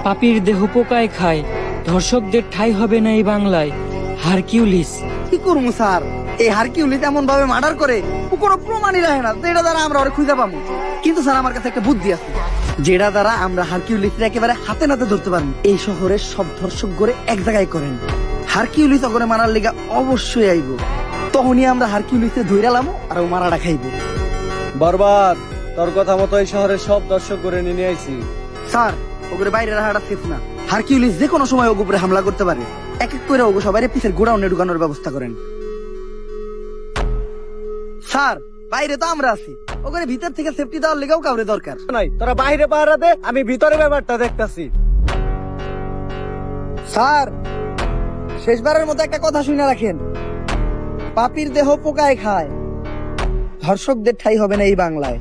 পাপীর দেহ পোকায় খায়, ধর্ষকদের ঠাঁই হবে না এই বাংলায়। হারকিউলিস। কি করবো স্যার? এই হারকিউলিস এমন ভাবে মার্ডার করে, ও কোনো প্রমাণই রাখে না যেটা দ্বারা আমরা ওরে খুঁজে পাবো। কিন্তু স্যার আমার কাছে একটা বুদ্ধি আছে, যেটা দ্বারা আমরা হারকিউলিসকে একেবারে হাতে নাতে ধরতে পারবো। এই শহরের সব ধর্ষক গড়ে এক জায়গায় করেন, হারকিউলিস ওগরে মারার লেগা অবশ্যই আইব। তখনই আমরা হারকিউলিসে ধইরালাম আর ও মারাটা খাইব। বরবাদ, তোর কথা মতো এই শহরের সব দর্শক করে নিয়ে আইছি। স্যার ওগরে বাইরে রাখাটা সেফ না, হারকিউলিস যে কোনো সময় ওগো উপরে হামলা করতে পারে। এক এক করে ওগো সবাই পিছের গোডাউনে ঢুকানোর ব্যবস্থা করেন। স্যার বাইরে তো আমরা আছি, ওখানে ভিতর থেকে সেফটি দেওয়ার লেগেও কাউরে দরকার নাই, তোরা বাইরে পাহারা দে, আমি ভিতরে ব্যাপারটা দেখতাছি। স্যার শেষবারের মতো একটা কথা শুনে রাখেন, পাপীর দেহ পোকায় খায়, ধর্ষকদের ঠাঁই হবে না এই বাংলায়।